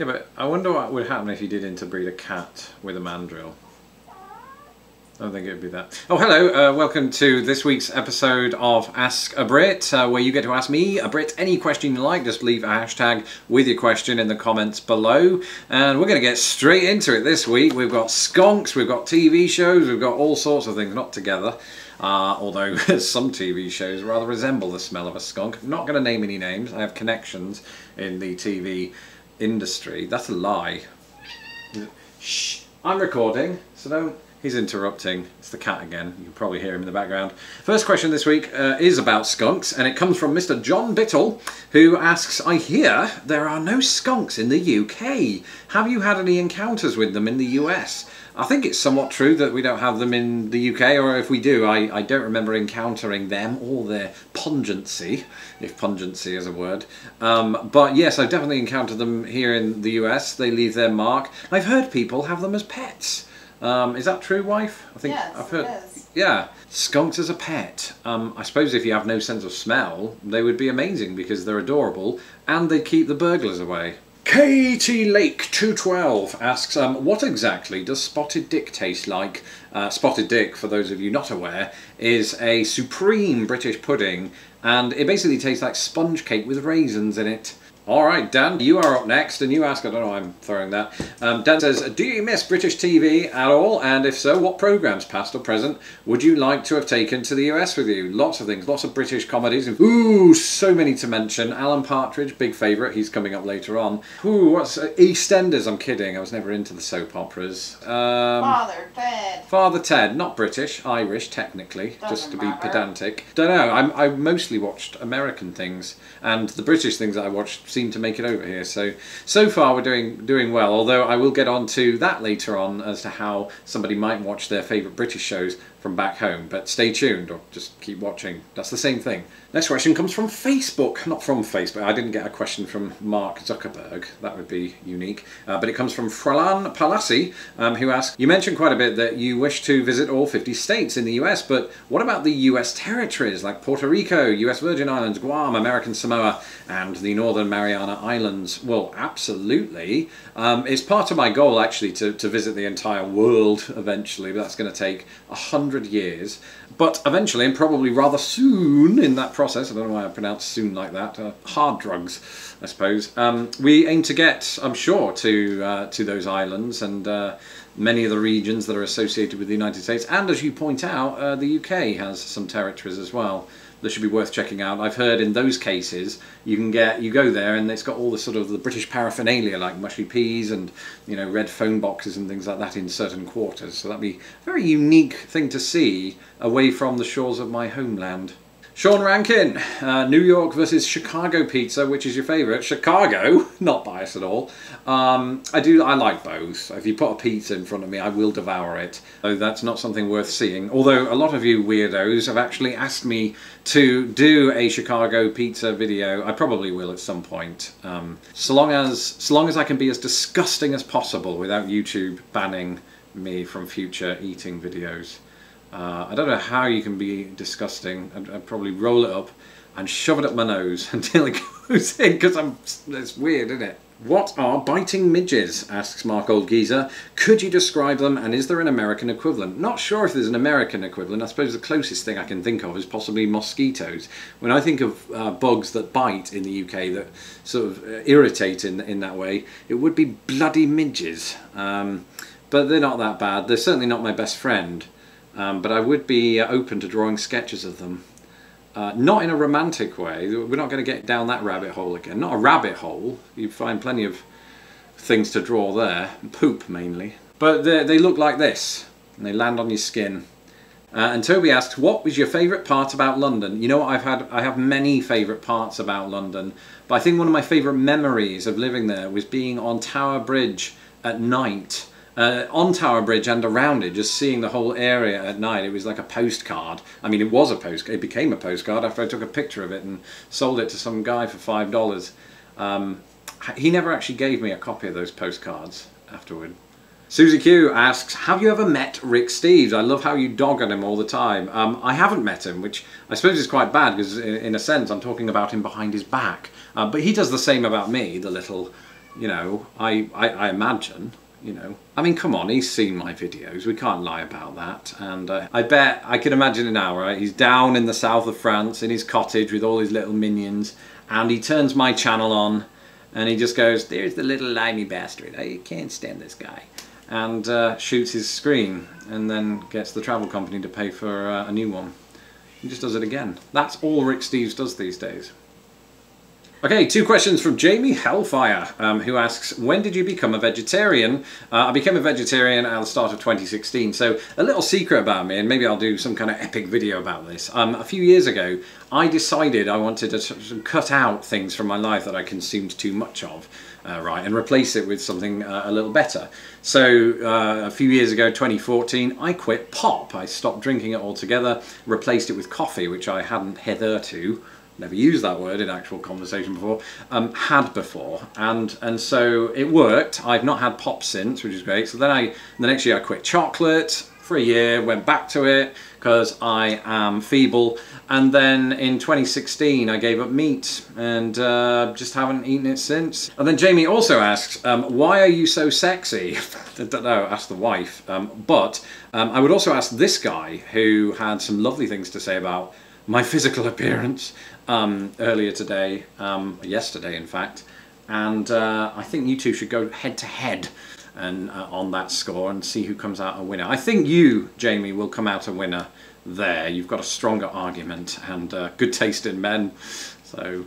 but I wonder what would happen if you did interbreed a cat with a mandrill. I don't think it would be that. Oh, hello. Welcome to this week's episode of Ask a Brit, where you get to ask me, a Brit, any question you like. Just leave a hashtag with your question in the comments below. And we're going to get straight into it this week. We've got skunks, we've got TV shows, we've got all sorts of things, not together. Although some TV shows rather resemble the smell of a skunk. I'm not going to name any names. I have connections in the TV industry. That's a lie. Shh. I'm recording, so don't... He's interrupting. It's the cat again. You can probably hear him in the background. First question this week is about skunks, and it comes from Mr. John Bittle, who asks, I hear there are no skunks in the UK. Have you had any encounters with them in the US? I think it's somewhat true that we don't have them in the UK, or if we do, I don't remember encountering them or their pungency, if pungency is a word. But yes, I've definitely encountered them here in the US. They leave their mark. I've heard people have them as pets. Is that true, wife? I think yes, I've heard. it is. Yeah, skunks as a pet. I suppose if you have no sense of smell, they would be amazing because they're adorable and they keep the burglars away. Katie Lake 212 asks, what exactly does spotted dick taste like? Spotted dick, for those of you not aware, is a supreme British pudding, and it basically tastes like sponge cake with raisins in it. Alright, Dan, you are up next, and you ask, I don't know why I'm throwing that. Dan says, do you miss British TV at all? And if so, what programmes, past or present, would you like to have taken to the US with you? Lots of things, lots of British comedies. Ooh, so many to mention. Alan Partridge, big favourite, he's coming up later on. Ooh, what's EastEnders? I'm kidding, I was never into the soap operas. Father Ted. Father Ted, not British, Irish, technically, just to be matter. pedantic. Don't know, I mostly watched American things, and the British things that I watched seem to make it over here, so far we're doing well, although I will get on to that later on as to how somebody might watch their favourite British shows from back home, but stay tuned or just keep watching, that's the same thing. Next question comes from Facebook, not from Facebook, I didn't get a question from Mark Zuckerberg, that would be unique, but it comes from Frelan Palasi, who asks, you mentioned quite a bit that you wish to visit all 50 states in the US, but what about the US territories like Puerto Rico, US Virgin Islands, Guam, American Samoa, and the Northern Mariana Islands? Well, absolutely. It's part of my goal actually to visit the entire world eventually, but that's going to take 100 years. But eventually, and probably rather soon in that process, I don't know why I pronounce soon like that, hard drugs, I suppose, we aim to get, I'm sure, to those islands and many of the regions that are associated with the United States. And as you point out, the UK has some territories as well that should be worth checking out. I've heard in those cases you go there and it's got all the sort of the British paraphernalia like mushy peas and, you know, red phone boxes and things like that in certain quarters. So that'd be a very unique thing to see away from the shores of my homeland. Sean Rankin, New York versus Chicago pizza, which is your favourite? Chicago, not biased at all. I like both. If you put a pizza in front of me, I will devour it. So that's not something worth seeing. Although a lot of you weirdos have actually asked me to do a Chicago pizza video. I probably will at some point. So long as I can be as disgusting as possible without YouTube banning me from future eating videos. I don't know how you can be disgusting. I'd probably roll it up and shove it up my nose until it goes in, because it's weird, isn't it? What are biting midges? Asks Mark Old Geezer. Could you describe them, and is there an American equivalent? Not sure if there's an American equivalent. I suppose the closest thing I can think of is possibly mosquitoes. When I think of bugs that bite in the UK that sort of irritate in that way, it would be bloody midges. But they're not that bad. They're certainly not my best friend. But I would be open to drawing sketches of them. Not in a romantic way. We're not going to get down that rabbit hole again. Not a rabbit hole. You find plenty of things to draw there. Poop, mainly. But they look like this. And they land on your skin. And Toby asks, what was your favourite part about London? You know what, I have many favourite parts about London. But I think one of my favourite memories of living there was being on Tower Bridge at night. On Tower Bridge and around it, just seeing the whole area at night. It was like a postcard. I mean, it was a postcard. It became a postcard after I took a picture of it and sold it to some guy for $5. He never actually gave me a copy of those postcards afterward. Susie Q asks, have you ever met Rick Steves? I love how you dog on him all the time. I haven't met him, which I suppose is quite bad because in a sense I'm talking about him behind his back. But he does the same about me, the little you know, I imagine, you know. I mean, come on, he's seen my videos, we can't lie about that. And I bet, I can imagine it now, right? He's down in the south of France in his cottage with all his little minions, and he turns my channel on, and he just goes, there's the little limey bastard, I can't stand this guy. And shoots his screen, and then gets the travel company to pay for a new one. He just does it again. That's all Rick Steves does these days. Okay, 2 questions from Jamie Hellfire, who asks, when did you become a vegetarian? I became a vegetarian at the start of 2016, so a little secret about me, and maybe I'll do some kind of epic video about this. A few years ago, I decided I wanted to cut out things from my life that I consumed too much of, right, and replace it with something a little better. So a few years ago, 2014, I quit pop. I stopped drinking it altogether, replaced it with coffee, which I hadn't hitherto, never used that word in actual conversation before, had before, and so it worked. I've not had pop since, which is great. So then the next year I quit chocolate for a year, went back to it because I am feeble, and then in 2016 I gave up meat and just haven't eaten it since. And then Jamie also asks, why are you so sexy? I don't know, ask the wife. But I would also ask this guy, who had some lovely things to say about my physical appearance earlier today, yesterday in fact, and I think you two should go head to head and on that score and see who comes out a winner. I think you, Jamie, will come out a winner there. You've got a stronger argument and good taste in men. So,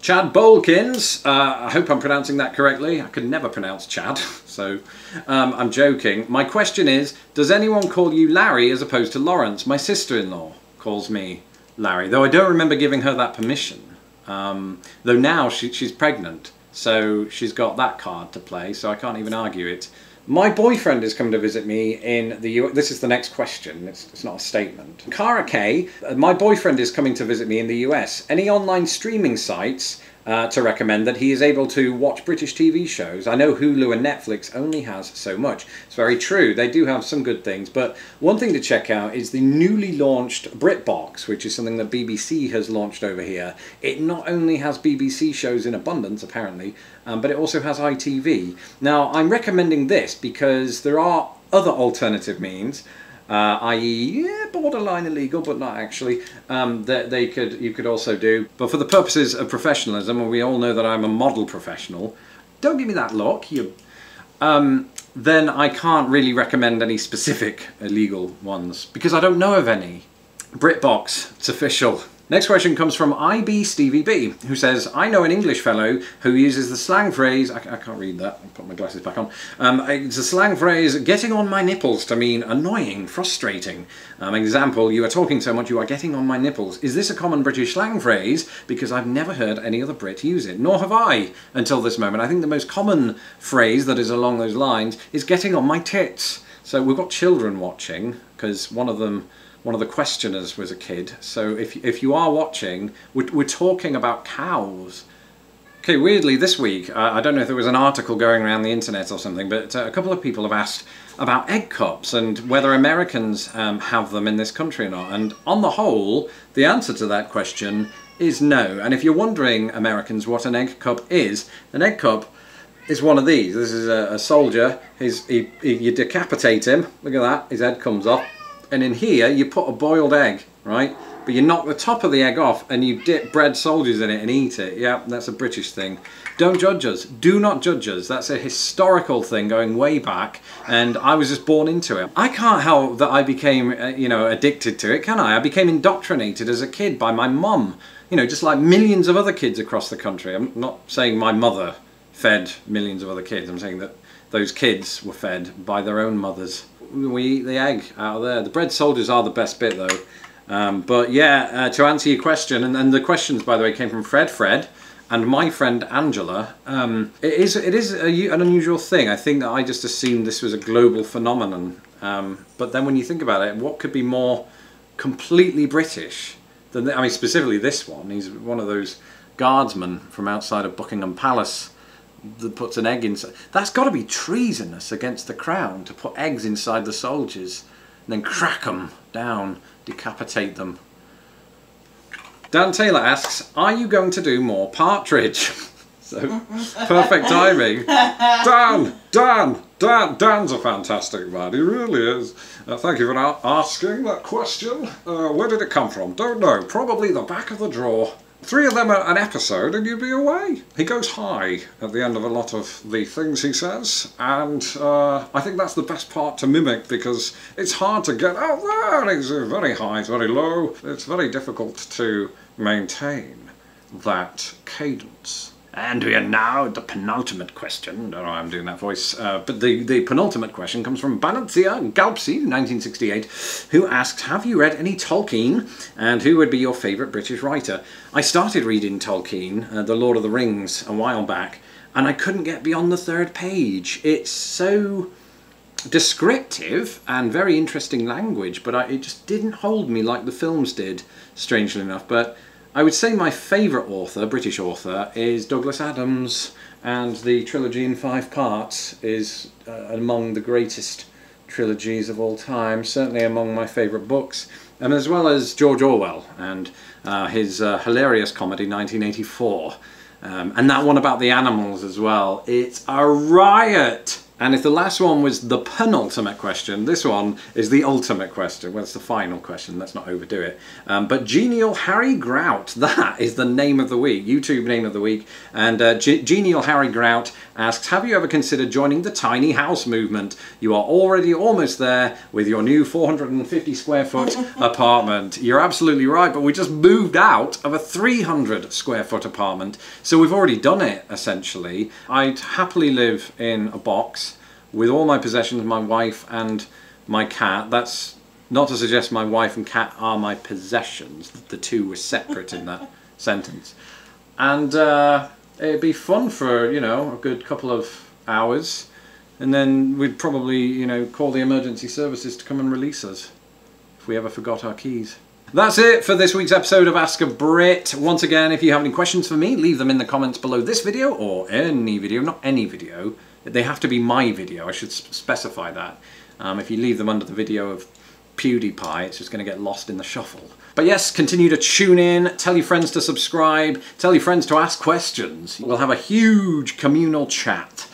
Chad Bolkins, I hope I'm pronouncing that correctly. I could never pronounce Chad, so I'm joking. My question is, does anyone call you Larry as opposed to Lawrence? My sister-in-law calls me Larry, though I don't remember giving her that permission. Though now she's pregnant, so she's got that card to play, so I can't even argue it. My boyfriend is coming to visit me in the US. This is the next question, it's not a statement. Cara K, my boyfriend is coming to visit me in the US. Any online streaming sites to recommend that he is able to watch British TV shows? I know Hulu and Netflix only has so much. It's very true, they do have some good things, but one thing to check out is the newly launched Brit box, which is something that BBC has launched over here. It not only has BBC shows in abundance, apparently, but it also has ITV. Now, I'm recommending this because there are other alternative means, i.e. borderline illegal, but not actually, that you could also do. But for the purposes of professionalism, and we all know that I'm a model professional, don't give me that look, then I can't really recommend any specific illegal ones, because I don't know of any. BritBox, it's official. Next question comes from IB Stevie B, who says, I know an English fellow who uses the slang phrase, I can't read that, I'll put my glasses back on, it's a slang phrase, getting on my nipples, to mean annoying, frustrating. Example, you are talking so much you are getting on my nipples. Is this a common British slang phrase? Because I've never heard any other Brit use it, nor have I until this moment. I think the most common phrase that is along those lines is getting on my tits. So we've got children watching, because one of the questioners was a kid, so if you are watching, we're talking about cows. Okay, weirdly this week, I don't know if there was an article going around the internet or something, but a couple of people have asked about egg cups and whether Americans have them in this country or not, and on the whole, the answer to that question is no. And if you're wondering, Americans, what an egg cup is, an egg cup is one of these. This is a soldier, you decapitate him, look at that, his head comes off. And in here, you put a boiled egg, right? But you knock the top of the egg off and you dip bread soldiers in it and eat it. Yeah, that's a British thing. Don't judge us. Do not judge us. That's a historical thing going way back, and I was just born into it. I can't help that I became, addicted to it, can I? I became indoctrinated as a kid by my mum. You know, just like millions of other kids across the country. I'm not saying my mother fed millions of other kids. I'm saying that those kids were fed by their own mothers. We eat the egg out of there. The bread soldiers are the best bit though. But yeah, to answer your question, and the questions by the way came from Fred, and my friend Angela. It is an unusual thing. I think that I just assumed this was a global phenomenon. But then when you think about it, what could be more completely British than, I mean, specifically this one. He's one of those guardsmen from outside of Buckingham Palace that puts an egg inside. That's got to be treasonous against the crown, to put eggs inside the soldiers and then crack them down, decapitate them. Dan Taylor asks, are you going to do more Partridge? So, perfect timing. Dan's a fantastic man, he really is. Thank you for asking that question. Where did it come from? Don't know, probably the back of the drawer. 3 of them an episode and you'd be away. He goes high at the end of a lot of the things he says, and I think that's the best part to mimic, because it's hard to get out there. It's very high, it's very low. It's very difficult to maintain that cadence. And we are now at the penultimate question. Don't know why I'm doing that voice. But the penultimate question comes from Banancia Galpsy, 1968, who asks, have you read any Tolkien? And who would be your favourite British writer? I started reading Tolkien, The Lord of the Rings, a while back, and I couldn't get beyond the 3rd page. It's so descriptive and very interesting language, but it just didn't hold me like the films did, strangely enough. But I would say my favourite author, British author, is Douglas Adams, and the trilogy in 5 parts is among the greatest trilogies of all time, certainly among my favourite books, and as well as George Orwell and his hilarious comedy 1984, and that one about the animals as well. It's a riot! And if the last one was the penultimate question, this one is the ultimate question. Well, it's the final question, let's not overdo it. But Genial Harry Grout, that is the name of the week, YouTube name of the week. And Genial Harry Grout asks, have you ever considered joining the tiny house movement? You are already almost there with your new 450 square foot apartment. You're absolutely right, but we just moved out of a 300 square foot apartment. So we've already done it, essentially. I'd happily live in a box with all my possessions, my wife and my cat. That's not to suggest my wife and cat are my possessions. The two were separate in that sentence. And it'd be fun for, you know, a good couple of hours. And then we'd probably, you know, call the emergency services to come and release us if we ever forgot our keys. That's it for this week's episode of Ask a Brit. Once again, if you have any questions for me, leave them in the comments below this video, or any video, not any video. They have to be my video, I should specify that. If you leave them under the video of PewDiePie, it's just going to get lost in the shuffle. But yes, continue to tune in, tell your friends to subscribe, tell your friends to ask questions. We'll have a huge communal chat,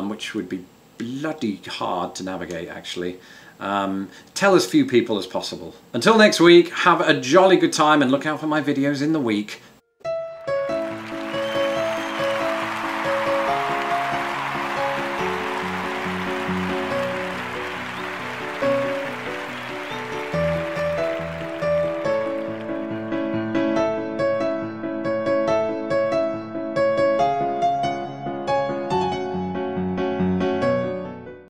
which would be bloody hard to navigate, actually. Tell as few people as possible. Until next week, have a jolly good time and look out for my videos in the week.